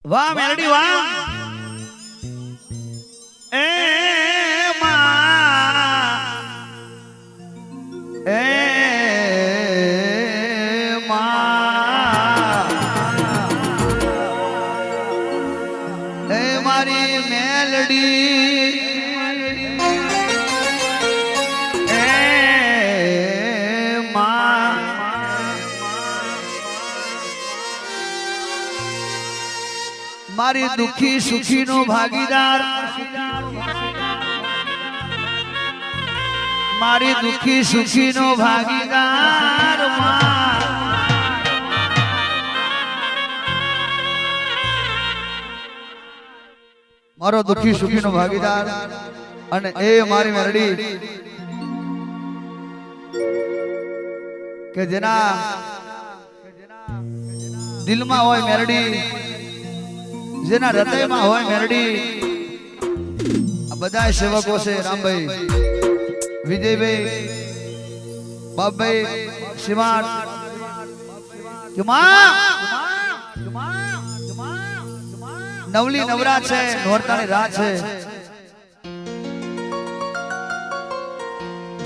વાહ મેલડી વાહ એ માં એ માં એ મારી મેલડી એ માં મારી દુખી સુખી નો ભાગીદાર મારી દુખી સુખી નો ભાગીદાર મારો દુખી સુખી નો ભાગીદાર અને એ મારી મેલડી કે જેના દિલમાં હોય મેલડી જેના હૃદયમાં હોય મેલડી આ બધા સેવકો છે રામભાઈ વિજયભાઈ બાપભાઈ શ્રીમાન નવલી નવરા છે નોરતાની રાત છે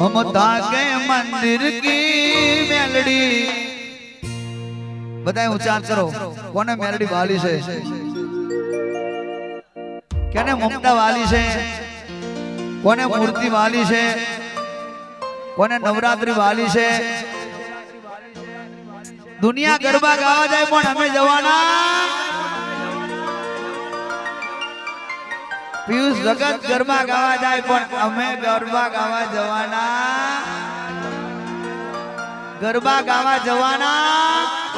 મમતા કે મંદિર કી મેલડી બધા ઉચ્ચાર કરો કોને મેલડી વાલી છે કોને મમતા વાલી છે કોને મૂર્તિ વાલી છે કોને નવરાત્રી વાલી છે દુનિયા ગરબા ગાવા જાય પણ અમે જવાના પિયુષ જગત ગરબા ગાવા જાય પણ અમે ગરબા ગાવા જવાના ગરબા ગાવા જવાના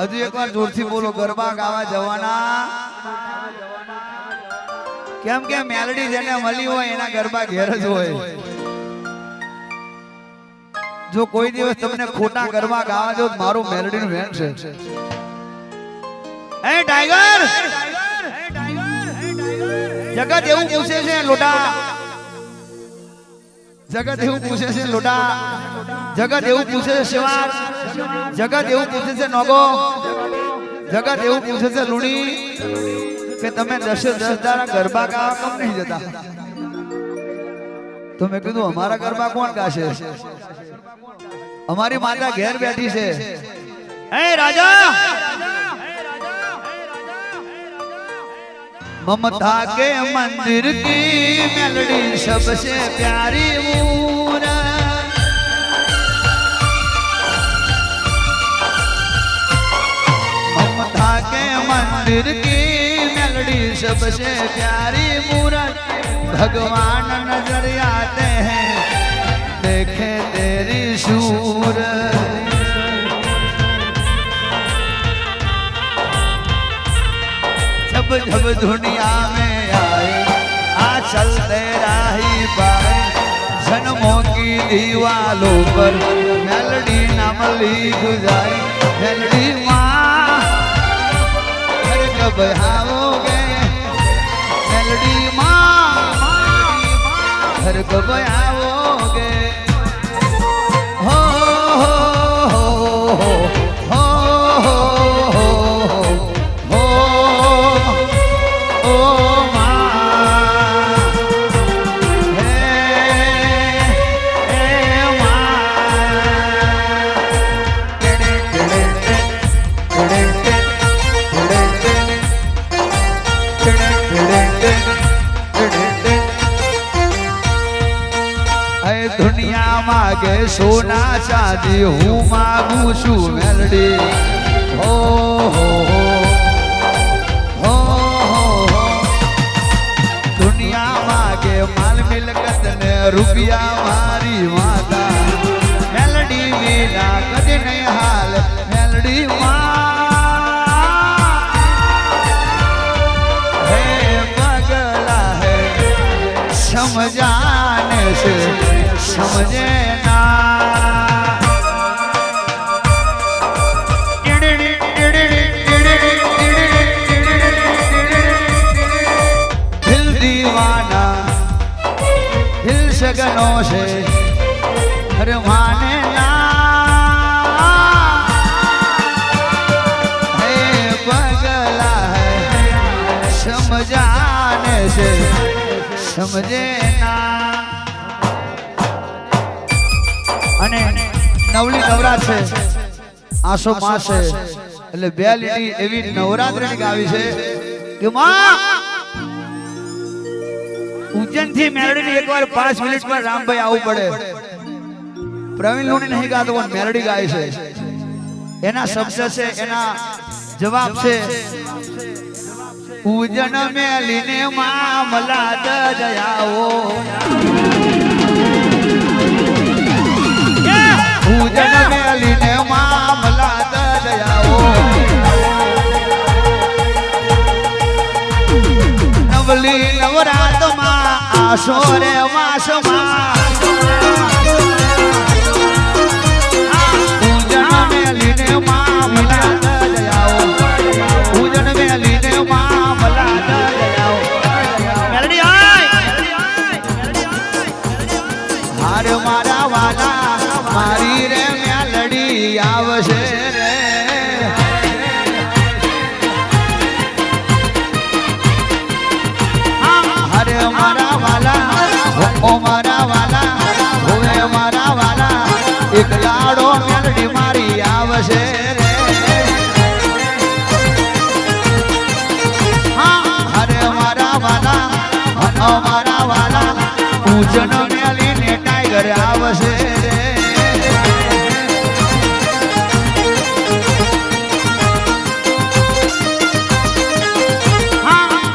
હજુ એકવાર જોરથી બોલો ગરબા ગાવા જવાના કેમ કે મેલડી જેને મળી હોય એના ગરબા ઘેર જ હોય જો કોઈ દિવસ તમને ખોટા ગરબા ગાવા જો મારું મેલડી નું વેણ છે એ ટાઈગર જગત એવું પૂછે છે લોટા જગત એવું પૂછે છે લોટા જગત એવું પૂછે છે શિવા જગત એવું પૂછે છે નોગો જગત એવું પૂછે છે લુણી કે તમે 10 દાડા ગરબા ગાવા કેમ નહીં જતા તો મેં કીધું અમારા ગરબા કોણ ગાશે અમારી માતા ઘેર બેઠી છે એ રાજા ममता के मंदिर की मेलडी सबसे प्यारी मूरत ममता के मंदिर की मेलडी सबसे प्यारी मूरत भगवान नजर आते हैं देखे तेरी सूरत जब दुनिया में आए आंचल तेरा ही पाए जन्मों की दीवालों पर मेलडी नाम लिख जाए मेलडी माँ घर कब आओगे मेलडी माँ घर कब आओगे हो हो हो हो दुनिया मांगे सोना चांदी हूँ मांगू छू मेलडी हो हो हो हो दुनिया मांगे माल मिलकत ने रुपया मारी माता मेलडी वीना कद नहीं हाल मेलडी माँ है पगला है समझाने से समझे ना दिल दीवाना दिल सगनों से हर माने ना સમજે ના અને નવલી નવરાત છે આસો માં છે એટલે બે લીટી એવી નવરાત્રી ગાવી છે કે માં ઉજ્જૈન થી મેલડી એકવાર 5 મિનિટમાં રામભાઈ આવવું પડે પ્રવીણ લોણી નહીં ગાતો પણ મેલડી ગાય છે એના શબ્દ છે એના જવાબ છે ઉજ્જૈન મેલીને મામલા દયાઓ ઉજ્જૈન મેલીને મામલા દયાઓ નવલી નવરાતમાં આસો રે માસમાં મારા વાલા મારી રે મેલડી આવશે રે હરે મારા વાલા ઓ મારા વાલા હવે મારા વાલા એક લાડો મેલડી મારી આવશે રે હરે મારા વાલા ઓ મારા વાલા પૂજન મેલીને ટાઈગર આવશે રે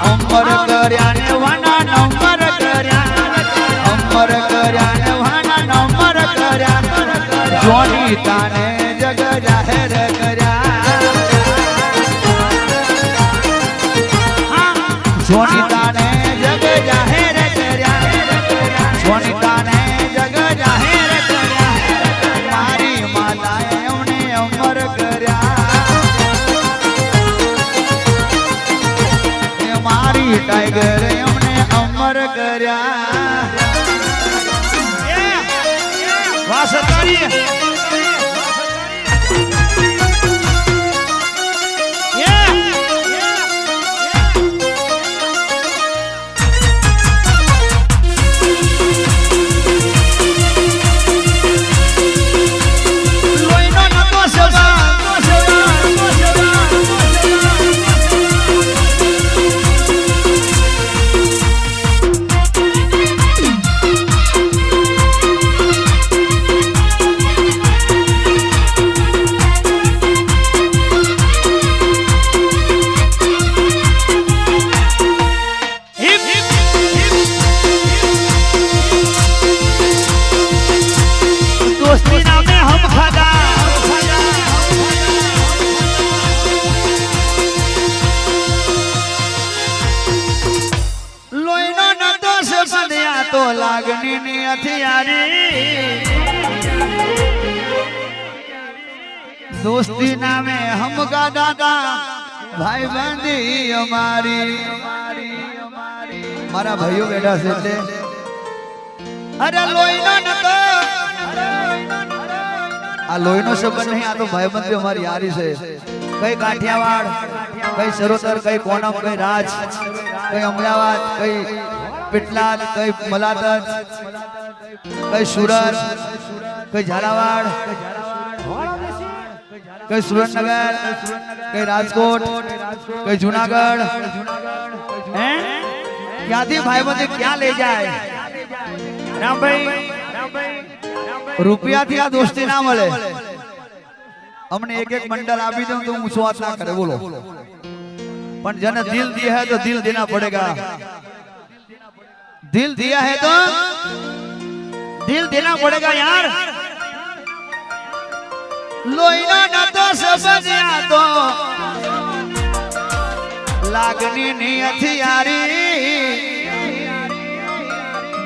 અમર કર્યા ને વાના નંબર કર્યા અમર કર્યા ને વાના નંબર કર્યા જોની તાને જગ જાહેર કર્યા જોની તાને જગ જાહેર કર્યા જોની તાને જગ જાહેર કર્યા મારી માતાએ એમને અમર કર્યા મારી ટાઈગર એમને અમર કર્યા વાહ સરકારી તો લાગણી ની હથિયારી દોસ્તી નામે હમ ગાતા ભાઈ બંધી અમારી મારા ભાઈઓ બેઠા છે એટલે અરે લોહીનો નતો આ લોહીનો સંબંધ નહીં આ તો ભાઈ બંધી અમારી યારી છે કઈ કાઠિયાવાડ કઈ સરોતર કઈ કોણમ કઈ રાજ કઈ અમદાવાદ કઈ पिटलाद कई मलादत कई सूरत कई झालावाड़ कई सुरेंद्रनगर कई राजकोट कई जूनागढ़ हैं क्या थी भाई बंधु क्या ले जाए राम भाई रुपया थी आ दोस्ती ना मिले हमने एक एक मंडल आपी दो तो मुसवात ना करे बोलो पर जन दिल दिया है तो दिल देना पड़ेगा दिल दिया है तो दिल देना पड़ेगा यार लोईनो न तो समझया तो लागनी नी हथियारी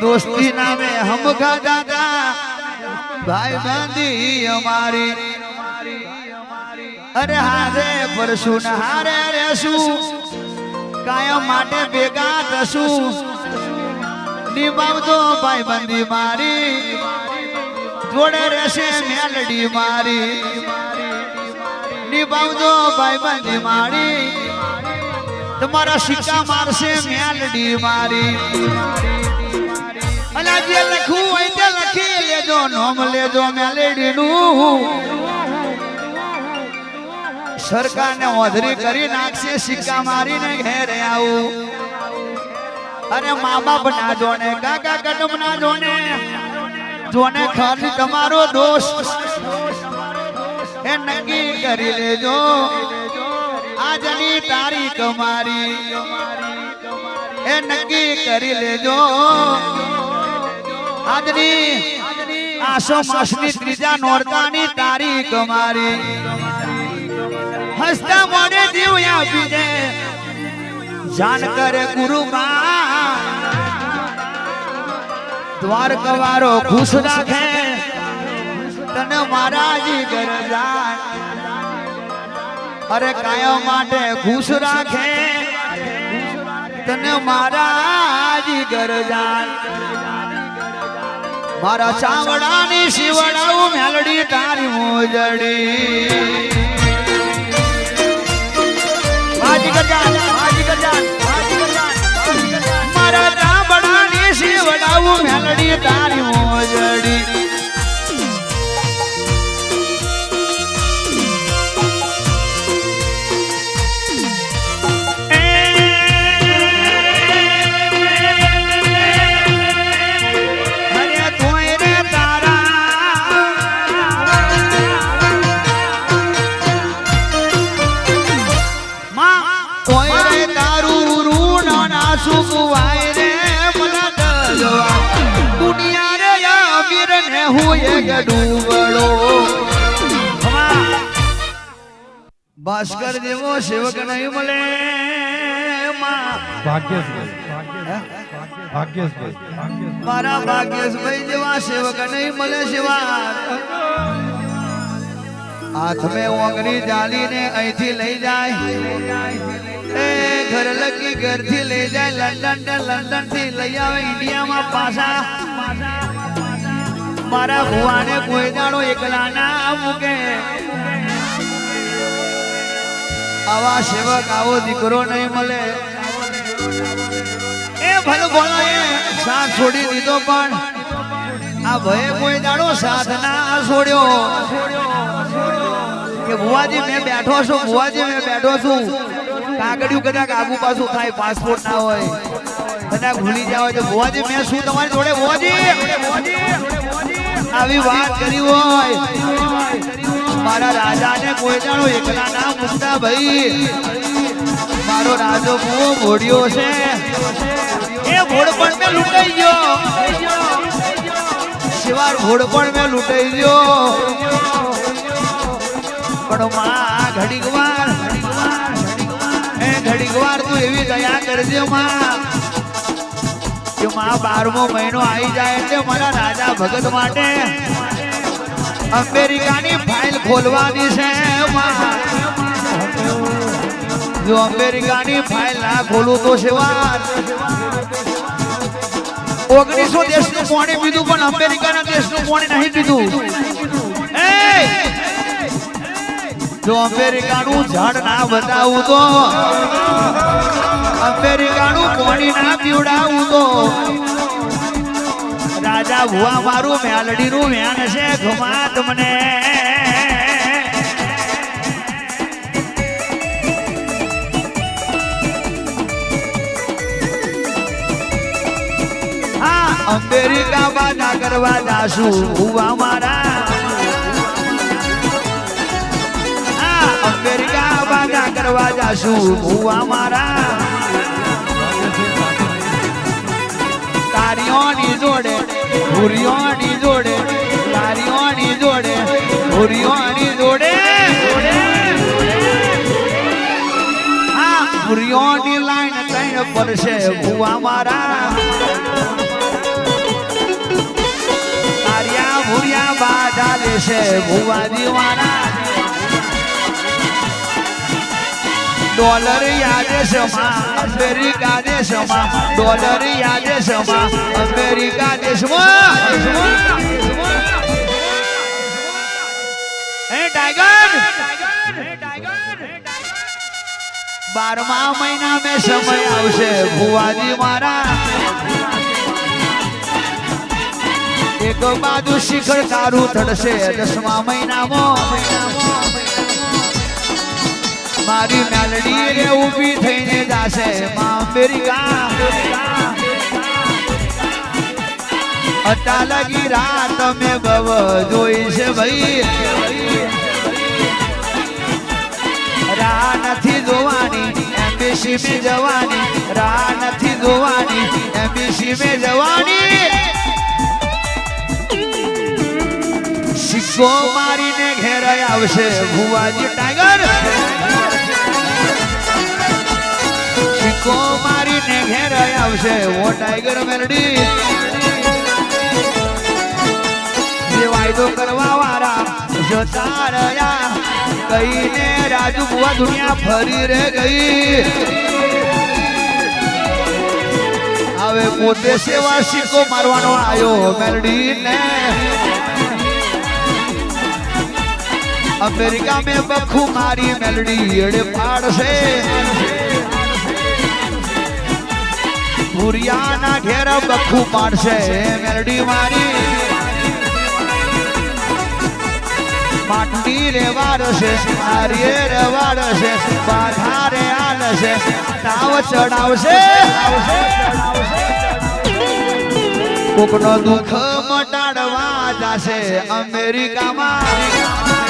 दोस्ती नामे हम गाता भाई बंदी हमारी अरे हारे परशु न हारे रेसु कायम माटे बेगा दसु निभावतो भाई बंदी मारी जोड़े रहशे मेलडी मारी निभावतो भाई बंदी मारी तुम्हारा सिक्का मारशे मेलडी मारी અલા જે લખવું હોય તે લખી લેજો નોમ લેજો મેલેડીનું સરકારને ઓધરી કરી નાખશે સિક્કા મારીને ઘેરે આવું અરે મા બાપ ના જોને કાકા કદમ ના જોને જોને ખાલી તમારો દોષ એ નક્કી કરી લેજો આજની તારીખ મારી એ નક્કી કરી લેજો આજની આસો માસની ત્રીજા નોરતાની તારીખ મારી હસતા મોને જીવ આપી દે જાન કરે ગુરુ દ્વારકવારો ખુશ રાખે તને મારાજી ગરજાન અરે કાયમ માટે ખુશ રાખે તને મારાજી ગરજાન મારા ચાવડાની શિવડાવું મેલડી તારી મોજડી મારા ચાવડાની શિવડાવું મેલડી તારી મોજડી ભાસ્કર જેવો સેવક નહીં મળે મારા ભાગ્યેશભાઈ જેવા સેવક નહીં મળે શિવા હાથ મેં ઓગળી જાલીને અહીંથી લઈ જાય એ ઘર લગી ઘરથી લઈ જાય લંડન થી લઈ આવે ઇન્ડિયામાં પાછા મારા ભુવાને કોઈ દાડો એકલા ના મૂકે આવા સેવક આવો દીકરો નહીં મળે એ ભલે બોલો એ સાથ છોડી દીધો પણ આ ભયે કોઈ દાડો સાથ ના છોડ્યો કે ભુવાજી મેં બેઠો છું કાગડિયું કદાચ આગુ પાછું થાય પાસપોર્ટ ના હોય કદાચ ભૂલી જાવ તો ભુવાજી મેં શું તમારી જોડે ભુવાજી આવી વાત કરી હોય મારા રાજાને કોઈ જાણો એકલા ના મૂકતા ભાઈ મારો રાજો બહુ ભોળ્યો છે એ ભોળપણ મેં લૂંટાઈ ગયો શિવાર ભોળપણ મેં લૂંટાઈ ગયો પણ માં ઘડીક વાર તું એવી દયા કરજે માં કે માં 12મો મહિનો આવી જાય એટલે મારા રાજા ભગત માટે અમેરિકાની ફાઇલ ખોલવાની છે જો અમેરિકાની ફાઇલ ના ખોલું તો સેવા 1900 દેશનું પાણી પીધું પણ અમેરિકાના દેશનું પાણી નહીં પીધું જો અમેરિકાનું ઝાડ ના બતાવું તો અમેરિકાનું પાણી ના પીવડાવું તો રાજા ભુવા મારું મેલડીનું વેણ છે ઘુમા તમને હા અમેરિકા બાજા કરવા જાશું ભુવા મારા હા અમેરિકા બાજા કરવા જાશું ભુવા મારા તારીઓની જોડે ભૂરીઓની જોડે તારીઓની જોડે ભૂરીઓની જોડે હા ભૂરીઓની લાઈન કઈ પડશે ભુવા મારા તારિયા ભૂરિયા બાધા લેશે ભુવાજી મારા ડોલર યાદ સમા અમેરિકા દેશમાં ડોલર યાદ સમા અમેરિકા દેશમાં હે ટાઈગર 12મા મહિના મેં સમય આવશે ભુવાજી મારા એક બાજુ શિખર તારું થડશે 10મા મહિનામાં મારી મેલડી રે ઊભી થઈને જાશે માં અમેરિકા અટા લગી રાત મેં બવ જોઈ છે ભાઈ રા નથી જોવાની એમ્બેસી में જવાની રા નથી જોવાની એમ્બેસી में જવાની સિક્કો મારીને ઘેર આવશે ભુવાજી ટાઈગર સિક્કો મારીને ઘેર આવશે ઓ ટાઈગર મેલડી જે વાયદો કરવા વાળા જતા રહ્યા કહીને રાજુ બુવા દુનિયા ફરી રે ગઈ હવે પોતે સેવા સિક્કો મારવાનો આવ્યો મેલડી ને अमेरिका में बखू मारी मेलडी एड़े पाड़ से पुरियाना घेर बखू पाड़ से मेलडी मारी माटी रे वाड़ से नारिये रे वाड़ से बाधा रे आल से ताव चढ़ाव से कोकनो दुख मटाड़वा जासे अमेरिका में